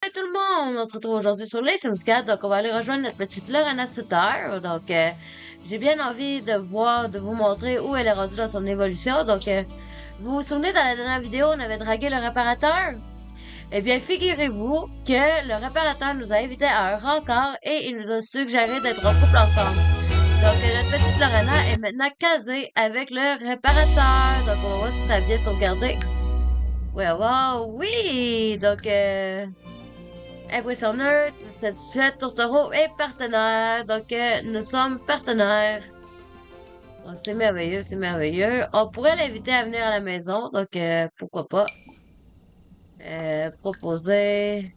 Hey tout le monde, on se retrouve aujourd'hui sur les Sims 4, donc on va aller rejoindre notre petite Lorena Sutter. Donc, j'ai bien envie de vous montrer où elle est rendue dans son évolution. Donc, vous vous souvenez, dans la dernière vidéo, on avait dragué le réparateur? Eh bien, figurez-vous que le réparateur nous a invités à un rencard et il nous a suggéré d'être en couple ensemble. Donc, notre petite Lorena est maintenant casée avec le réparateur. Donc, on va voir si ça a bien sauvegardé. Ouais, wow, oui! Donc, impression neutre, satisfaite, tourtereau et partenaire. Donc, nous sommes partenaires. Donc, c'est merveilleux, c'est merveilleux. On pourrait l'inviter à venir à la maison, donc pourquoi pas. Proposer,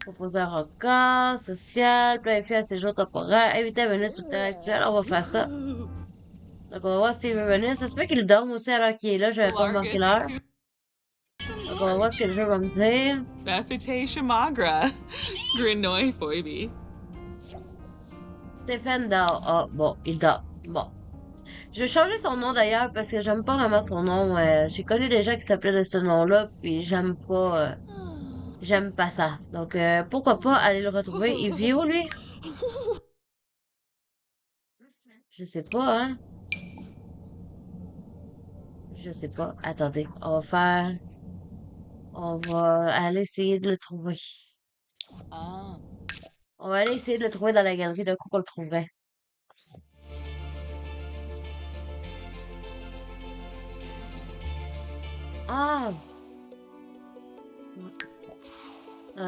proposer un record social, planifier un séjour temporaire, inviter à venir sur le terrain actuel. On va faire ça. Donc, on va voir s'il veut venir. Ça se peut qu'il dorme aussi à l'heure qu'il est là. Je n'avais pas remarqué Largus l'heure. Donc, on va voir ce que le jeu va me dire. Bethite Shamagra. Grinoi Foibi. Stéphane dort. Ah, bon, il dort. Bon. Je vais changer son nom d'ailleurs parce que j'aime pas vraiment son nom. J'ai connu des gens qui s'appelaient de ce nom-là, puis j'aime pas ça. Donc pourquoi pas aller le retrouver. Il vit où lui? Je sais pas, hein. Je sais pas. Attendez, on va aller essayer de le trouver. Ah. On va aller essayer de le trouver dans la galerie d'un coup qu'on le trouverait. Ah!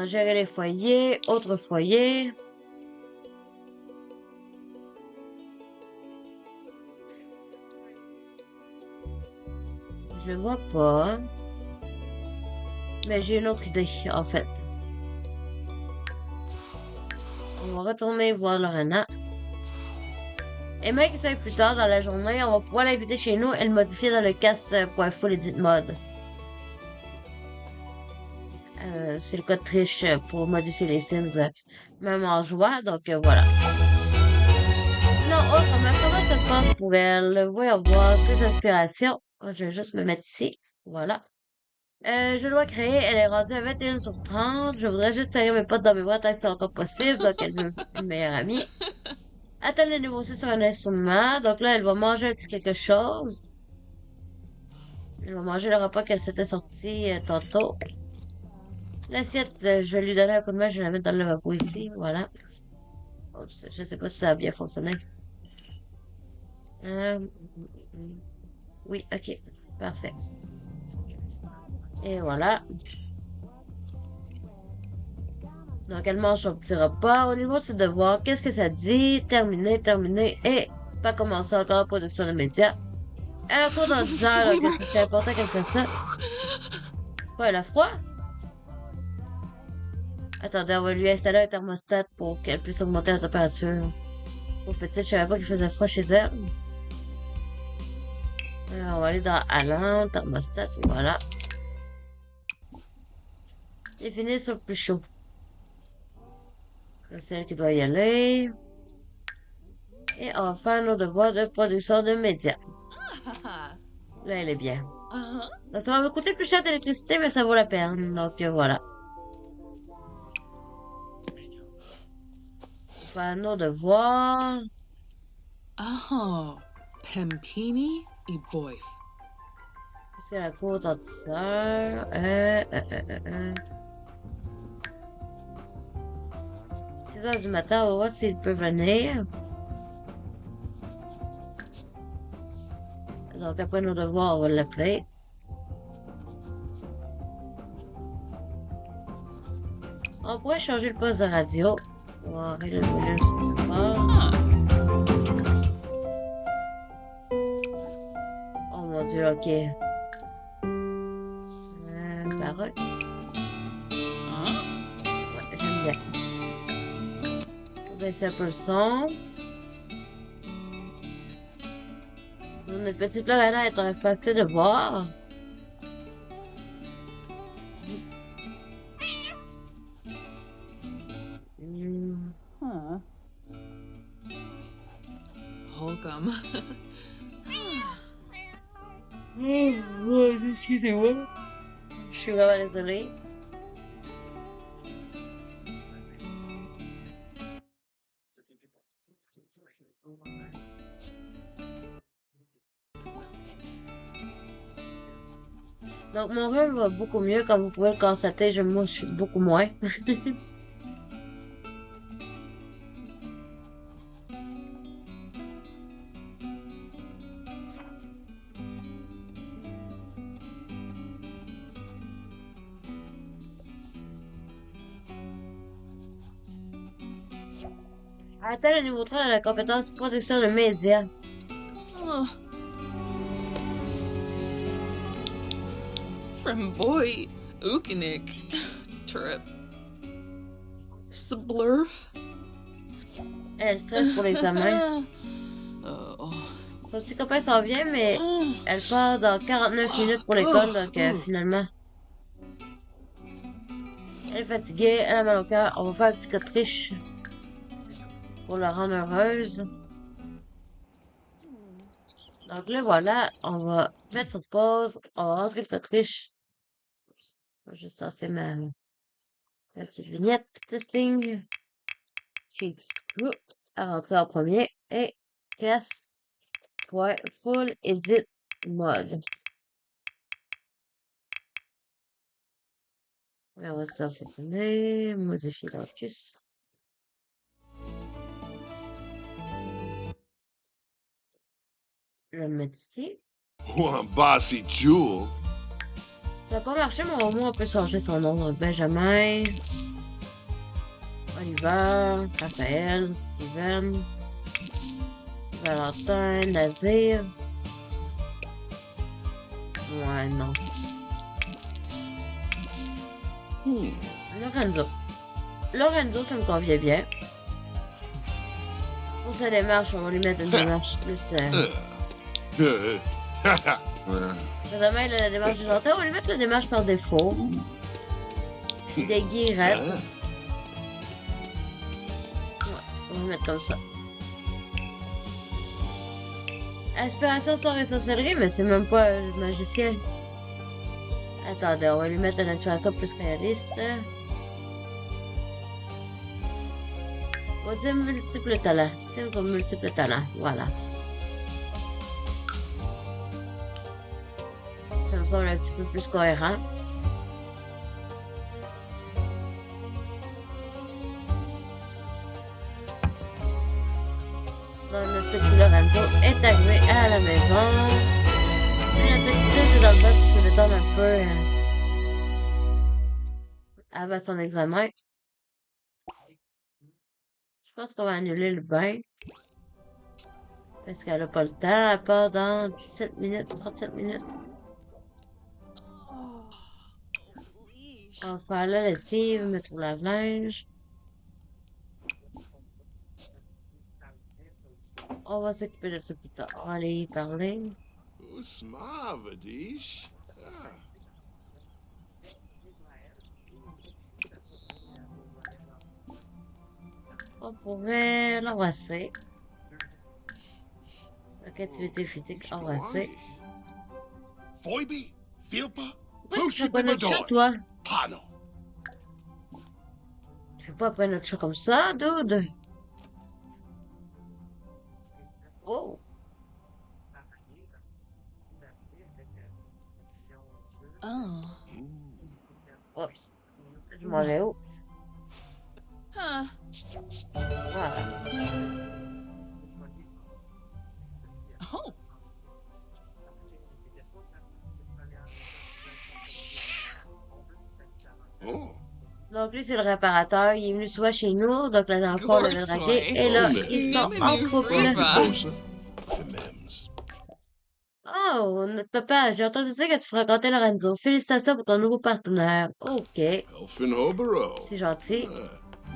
Gérer les foyers, autre foyer. Je le vois pas. Mais j'ai une autre idée, en fait. On va retourner voir Lorena. Et même qu'il soit plus tard dans la journée, on va pouvoir l'inviter chez nous et le modifier dans le cast.full edit mode. C'est le code triche pour modifier les Sims, même en jouant, donc voilà. Sinon, autrement, comment ça se passe pour elle? Voyons voir ses inspirations. Je vais juste me mettre ici. Voilà. Je dois créer, elle est rendue à 21 sur 30. Je voudrais juste serrer mes potes dans mes bras tant que c'est encore possible, donc elle veut une meilleure amie. Atteindre le niveau 6 sur un instrument, donc là, elle va manger un petit quelque chose. Elle va manger le repas qu'elle s'était sorti tantôt. L'assiette, je vais lui donner un coup de main, je vais la mettre dans le lavabo ici, voilà. Oups, je sais pas si ça a bien fonctionné. Euh, oui, ok, parfait. Et voilà. Donc, elle mange son petit repas. Au niveau de ses devoirs, qu'est-ce que ça dit? Terminé, terminé, et pas commencer encore la production de médias. Elle a cours dans 10 heures, donc ce serait important qu'elle fasse ça. Quoi, elle a froid? Attendez, on va lui installer un thermostat pour qu'elle puisse augmenter la température. Pauvre petite, je savais pas qu'il faisait froid chez elle. On va aller dans Alain, thermostat, voilà. Et finir sur le plus chaud. C'est elle qui doit y aller. Et on va faire nos devoirs de production de médias. Là, elle est bien. Donc, ça va me coûter plus cher d'électricité, mais ça vaut la peine. Donc, voilà. On va faire nos devoirs. Oh. Pempini e boif. Qu'est-ce qu'elle a cours dans 10 heures? 6 heures du matin, on va voir s'il peut venir. Donc, après nos devoirs, on va l'appeler. On pourrait changer le poste de radio. On va régler le volume super fort. Oh mon dieu, ok. Baroque. Ouais, j'aime bien. On va baisser un peu le son. Notre petite Lorena est très facile de voir. Holcomb. Excusez-moi. Je suis vraiment désolée. Donc, mon rhume va beaucoup mieux. Comme vous pouvez le constater, je mouche beaucoup moins. Atteint le niveau 3 de la compétence production de médias. Ugh. From boy Ukinik. Trip. Sblurf. Elle stresse pour l'examen. Oh. Son petit copain s'en vient, mais elle part dans 49 minutes pour l'école, donc finalement, elle est fatiguée, elle a mal au cœur. On va faire un petit cotriche pour la rendre heureuse. Donc là, voilà, on va mettre sur pause, on va rentrer le cotriche. Je vais juste lancer ma petite vignette. Testing. Sheet screw à rentrer en premier et casse. Ouais, full edit mode. On va sélectionner, modifier l'ocus. Je vais le mettre ici. One bossy jewel. Ça n'a pas marché, mais au moins on peut changer son nom. Donc Benjamin, Oliver, Raphaël, Steven, Valentin, Nazir. Ouais, non. Lorenzo. Lorenzo, ça me convient bien. Pour sa démarche, on va lui mettre une démarche plus. Benjamin, la démarche du longtemps, on va lui mettre la démarche par défaut. Des guirettes. Ouais, on va mettre comme ça. Inspiration sur les sorcelleries, mais c'est même pas un magicien. Attendez, on va lui mettre une inspiration plus réaliste. On va dire multiples talents. C'est sur multiples talents. Voilà. Ça me semble un petit peu plus cohérent. Donc, notre petit Lorenzo est arrivé à la maison. Et la petite fille est dans le bain pour se détendre un peu avant son examen. Je pense qu'on va annuler le bain. Parce qu'elle n'a pas le temps. Elle part dans 17 minutes, 37 minutes. On va faire la lessive, mettre au lave-linge. On va s'occuper de ça plus tard. On va aller y parler. Usmavadish. On pourrait l'embrasser. Donc, activité physique, embrasser. Phoebe, Philpa, Pourquoi tu fais pas notre chat, toi? Hano. Tu fais pas après notre chat comme ça, dude? Oh! Oh. Oups. Je m'en vais où? Huh. Voilà. Oh. Oh. Donc, lui, c'est le réparateur. Il est venu souvent chez nous. Donc, la dernière fois, on l'avait dragué. Et là, ils sont en couple. Bosa. Mems. Oh, notre papa, j'ai entendu dire que tu fréquentais Lorenzo. Félicitations pour ton nouveau partenaire. Ok, Elfin Hobaro. c'est gentil.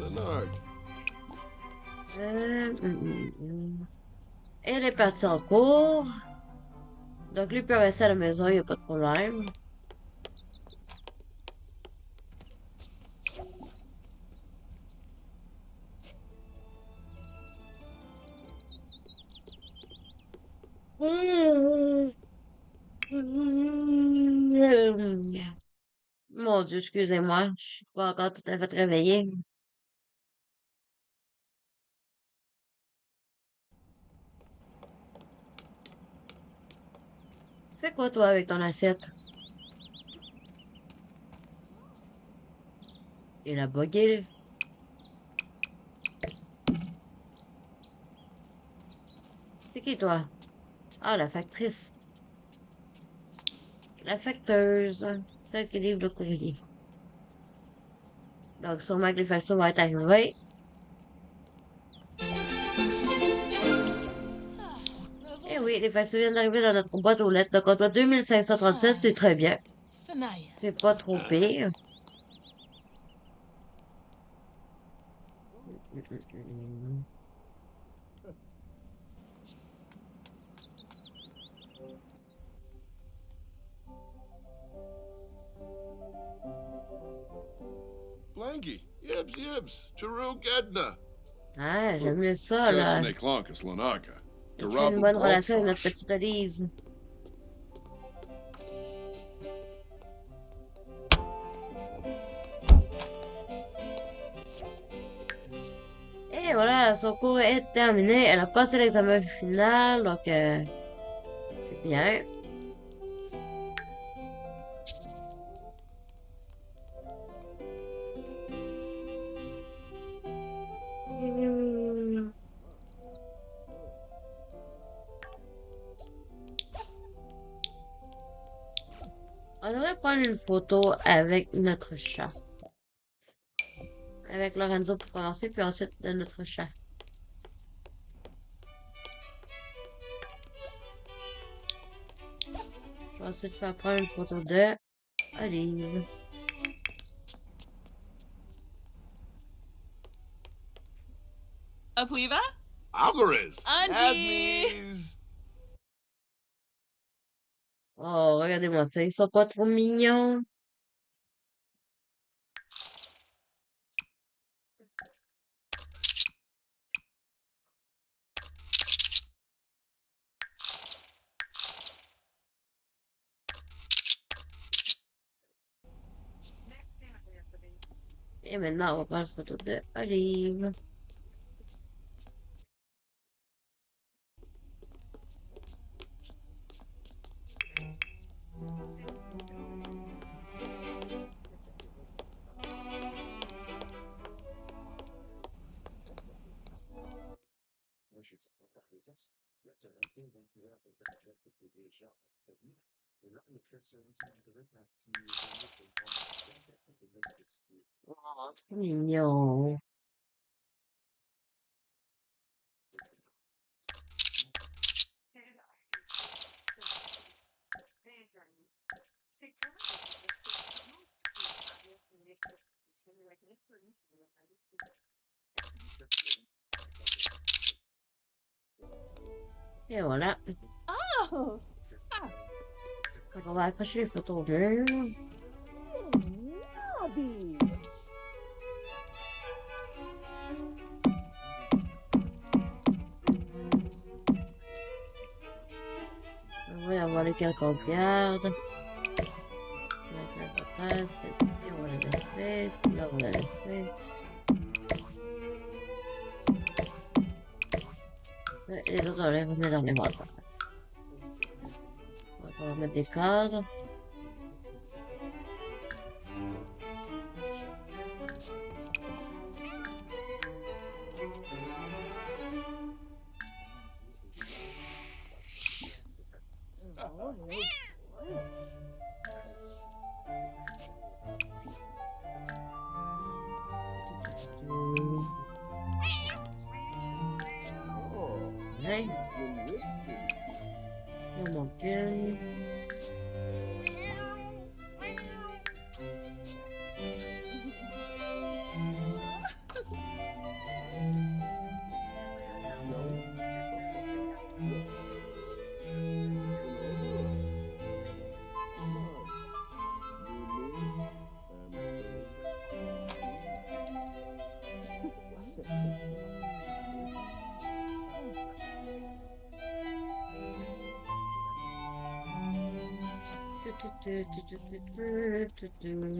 Leonard. Elle est partie en cours. Donc, lui peut rester à la maison, il n'y a pas de problème. Mon Dieu, excusez-moi, je suis pas encore tout à fait réveillée. Fais quoi, toi, avec ton assiette? Il a bugué. C'est qui, toi? Ah, la factrice. La facteuse. Celle qui livre le courrier. Donc, sûrement que les factures vont être arrivées. Eh oui, les factures viennent d'arriver dans notre boîte aux lettres. Donc, on doit 2537, c'est très bien. Nice. C'est pas trop pire. Blanky, Yibs, Yibs, Cheru Gedna. Ah, j'aime mieux ça, là. Tessane Clonkus Lanaka. Il crée une bonne relation avec notre petite Olive. Et voilà, son cours est terminé. Elle a passé l'examen final, donc c'est bien. On devrait prendre une photo avec notre chat. Avec Lorenzo pour commencer, puis ensuite de notre chat. Je vais ensuite faire prendre une photo de Olive. Apliva? Algariz. Angie! Asmies. Oh, regardez-moi ça, ils sont pas trop mignons. Et maintenant, on va prendre une photo de Olive. Oh, c'est mignon. Et voilà. Oh! Donc, on va accrocher les photos au mur. On va y avoir lesquels qu'on garde. Donc, la patate, celle-ci, on va la laisser. Celle-là, on va la laisser. Ça, et les autres, on les remet dans les boîtes. On va remettre des cadres. Ouais. Il en manque une.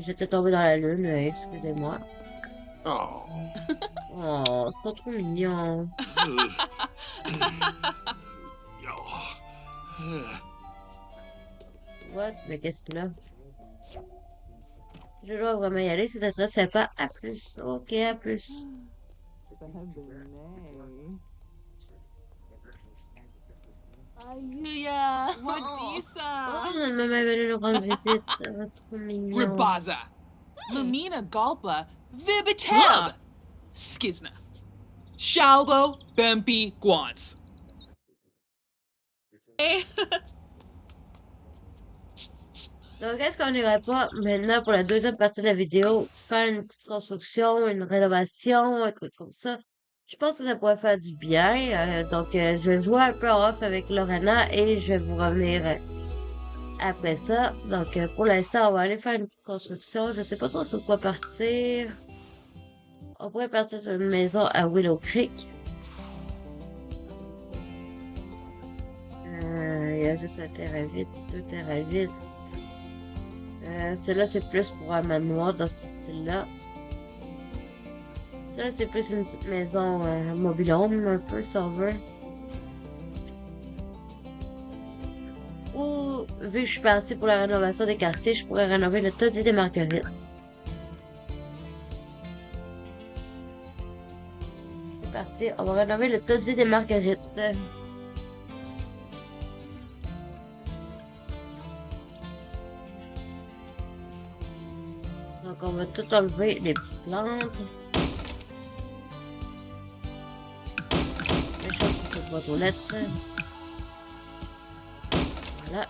J'étais tombée dans la lune, excusez-moi. Oh. Oh, c'est trop mignon. Oh. What? Mais qu'est-ce qu'il a? Je dois vraiment y aller, c'était très sympa. À plus. Ok, à plus. Ayuya, Wadisa. Oh, maman est venue nous rendre visite. Trop mignon. Ribaza. Lumina Galpa. Vibiteb. Huh. Skizna. Shalbo Bempi Guans. Donc, est-ce qu'on n'irait pas maintenant pour la deuxième partie de la vidéo faire une petite construction, une rénovation, un truc comme ça? Je pense que ça pourrait faire du bien. Je vais jouer un peu off avec Lorena et je vais vous revenir après ça. Donc, pour l'instant, on va aller faire une petite construction. Je sais pas trop sur quoi partir. On pourrait partir sur une maison à Willow Creek. Il y a juste un terrain vide, deux terrains vides. Celle-là, c'est plus pour un manoir dans ce style-là. Celle-là, c'est plus une petite maison mobile-home, un peu, si on veut. Ou, vu que je suis partie pour la rénovation des quartiers, je pourrais rénover le taudis des Marguerites. C'est parti, on va rénover le taudis des Marguerites. Donc, on va tout enlever les petites plantes. Les choses pour cette boîte aux lettres. Voilà.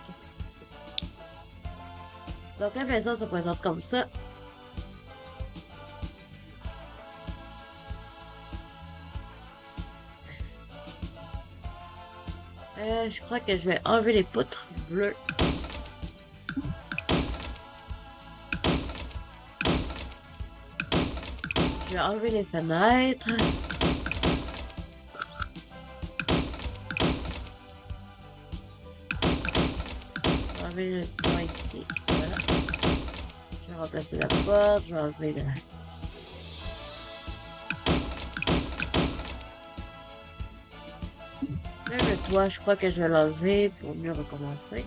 Donc, la maison se présente comme ça. Je crois que je vais enlever les poutres bleues. Je vais enlever les fenêtres. Je vais enlever le toit ici. Voilà. Je vais remplacer la porte. Je vais enlever la... Même le toit, je crois que je vais l'enlever pour mieux recommencer.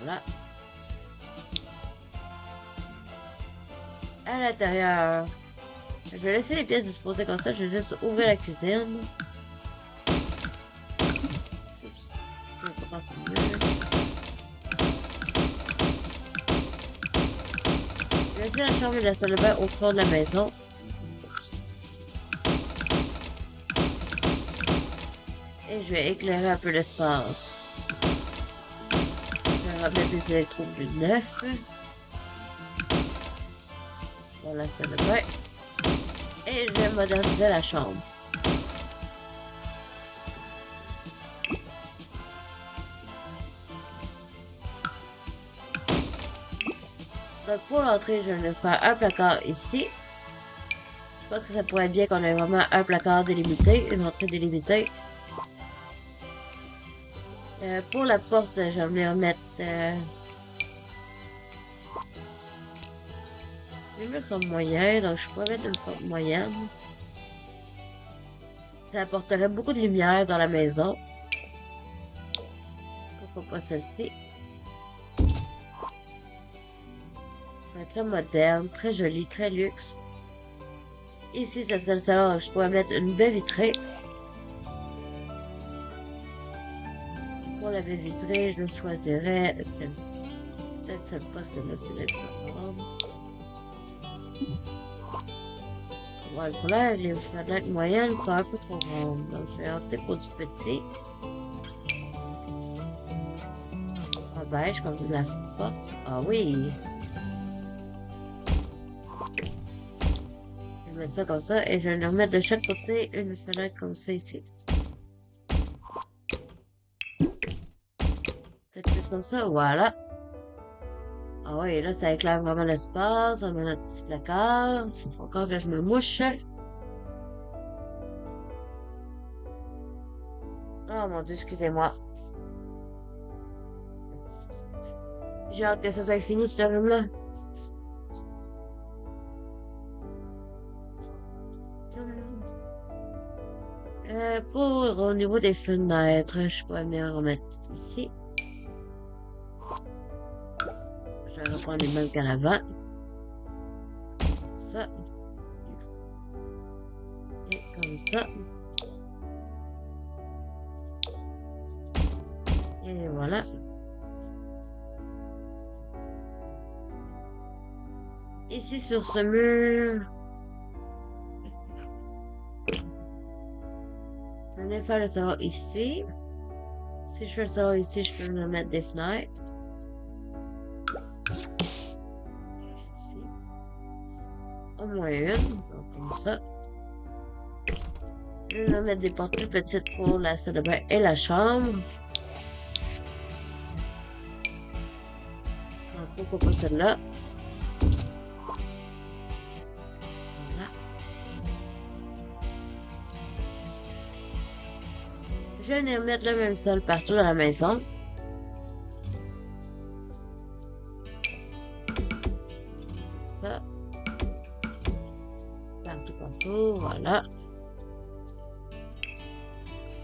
Voilà. À l'intérieur, je vais laisser les pièces disposées comme ça. Je vais juste ouvrir la cuisine. Oups. Je vais pas passer mieux. Je vais laisser la chambre et la salle de bain au fond de la maison. Et je vais éclairer un peu l'espace. Je vais remettre des électrodes neufs. Dans la salle de bain. Et je vais moderniser la chambre. Donc pour l'entrée, je vais faire un placard ici. Je pense que ça pourrait être bien qu'on ait vraiment un placard délimité, une entrée délimitée. Pour la porte, je vais venir mettre... Les murs sont moyens, donc je pourrais mettre une porte moyenne. Ça apporterait beaucoup de lumière dans la maison. Pourquoi pas celle-ci? Ça va être très moderne, très joli, très luxe. Ici, ça serait le salon, donc je pourrais mettre une baie vitrée. Pour la baie vitrée, je choisirais celle-ci. Peut-être celle-là, celle-là, c'est la plus grande. Ouais, le problème, les fenêtres moyennes sont un peu trop grandes. Donc, je vais opter pour du petit. En beige, comme de la porte. Ah oui! Je vais mettre ça comme ça et je vais remettre de chaque côté une fenêtre comme ça ici. Peut-être plus comme ça, voilà. Ah oui, là, ça éclaire vraiment l'espace. On a notre petit placard. Il faut encore que je me mouche. Oh mon Dieu, excusez-moi. J'ai hâte que ce soit fini, ce room-là. Au niveau des fenêtres, je pourrais venir remettre ici. Je vais reprendre les mêmes qu'avant. Comme ça. Et comme ça. Et voilà. Ici sur ce mur, je vais faire le salon ici. Si je fais le salon ici, je peux me mettre des fenêtres. Ici. Au moins une, donc comme ça. Je vais mettre des portes plus petites pour la salle de bain et la chambre. Donc, pourquoi pas celle-là? Voilà. Je vais venir mettre le même sol partout dans la maison. Comme ça. Partout, voilà.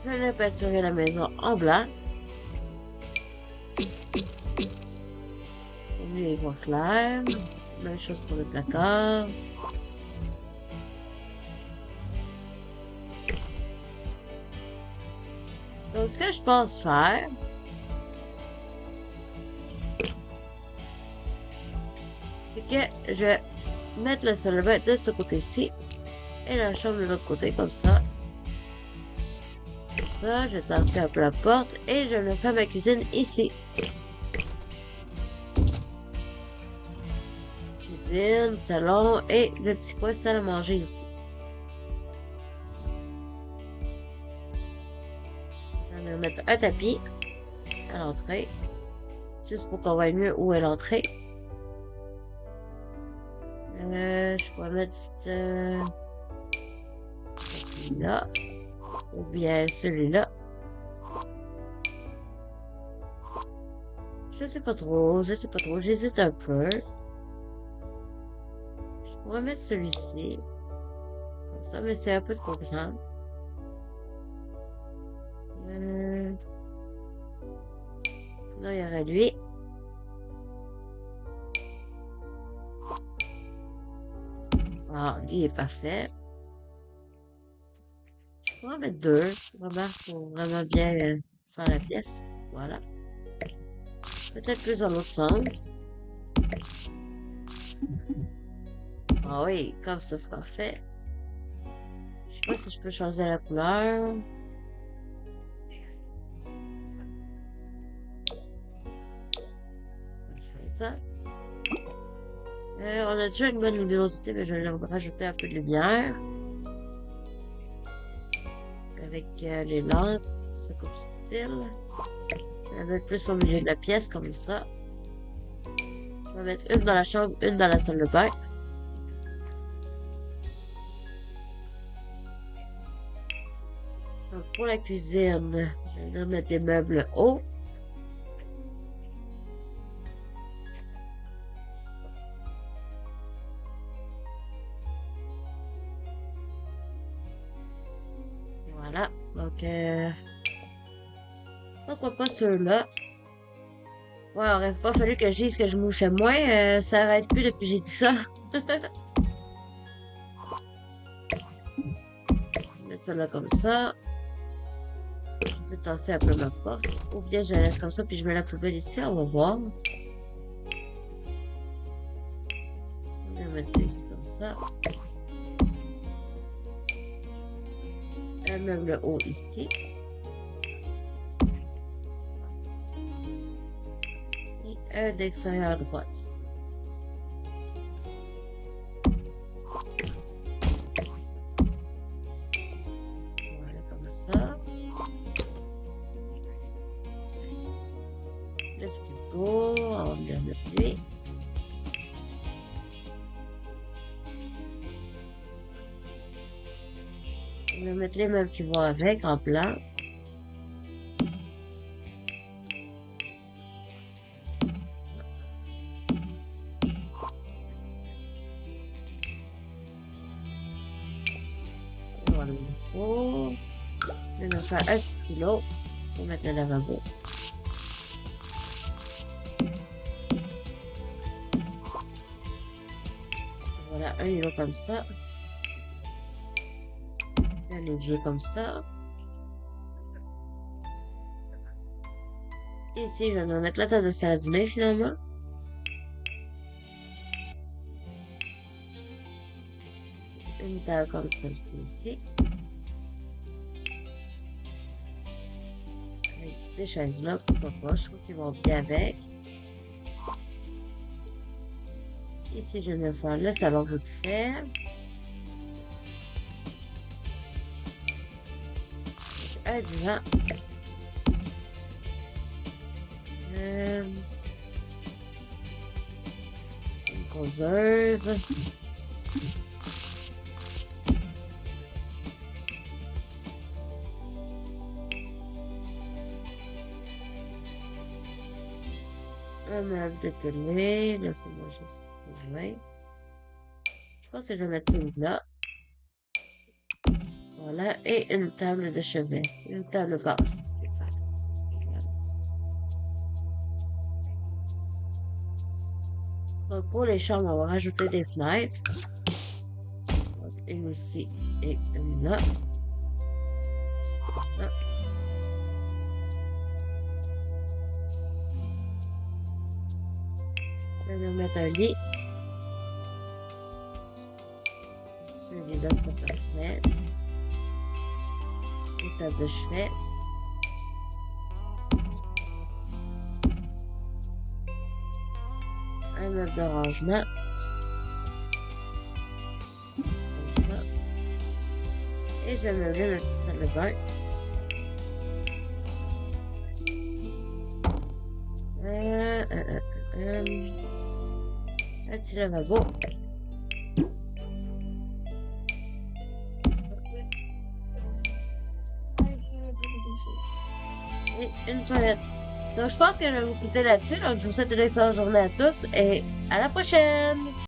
Je vais peinturer la maison en blanc. Pour mieux y voir clair. Même chose pour le placard. Donc, ce que je pense faire, c'est que je vais mettre le salle de bain de ce côté-ci et la chambre de l'autre côté, comme ça. Comme ça, je vais tasser un peu la porte et je vais faire ma cuisine ici. Cuisine, salon et le petit coin salle à manger ici. Je vais mettre un tapis à l'entrée, juste pour qu'on voit mieux où est l'entrée. Je pourrais mettre celui-là, ou bien celui-là. Je sais pas trop, j'hésite un peu. Je pourrais mettre celui-ci, comme ça, mais c'est un peu trop grand. Sinon, il y aurait lui. Ah, lui est parfait. Je pourrais en mettre deux, vraiment, pour vraiment bien faire la pièce. Voilà. Peut-être plus dans l'autre sens. Ah oui, comme ça, c'est parfait. Je sais pas si je peux choisir la couleur. Je fais ça. On a déjà une bonne luminosité, mais je vais rajouter un peu de lumière. Avec les lampes, c'est comme subtil. Je vais mettre plus au milieu de la pièce, comme ça. Je vais mettre une dans la chambre, une dans la salle de bain. Donc, pour la cuisine, je vais venir mettre des meubles hauts. Voilà, donc pourquoi pas ceux-là? Ouais, il aurait pas fallu que je dise que je mouchais moins, ça arrête plus depuis que j'ai dit ça. Je vais mettre ça là comme ça. Je vais tasser un peu ma porte. Ou bien je la laisse comme ça puis je mets la poubelle ici, on va voir. On va mettre ça ici comme ça. Un meuble haut ici. Et un d'extérieur à droite. Voilà, comme ça. Le frigo, on va bien mettre lui. Je vais mettre les meubles qui vont avec en blanc. Voilà le four. Je vais me faire un petit stylo pour mettre le lavabo. Voilà, un îlot comme ça. Un évier comme ça. Ici, je vais mettre la table de salle à dîner finalement. Une table comme celle-ci ici. Avec ces chaises-là, pourquoi pas, je trouve qu'ils vont bien avec. Ici, je vais faire le salon de fer. Un divan. Une causeuse. Un meuble de télé. Laissez-moi juste jouer. Je pense que je vais mettre celui-là. Voilà. Et une table de chevet. Une table basse. Donc, pour les chambres, on va rajouter des fenêtres. Donc, une ici et une là. Là. Je vais mettre un lit. Celui-là, c'est parfait. Une table de chevet. Un meuble de rangement. C'est comme ça. Et je vais meubler ma petite salle de bain. Un petit lavabo. Et une toilette. Donc, je pense que je vais vous quitter là-dessus. Donc, je vous souhaite une excellente journée à tous et à la prochaine!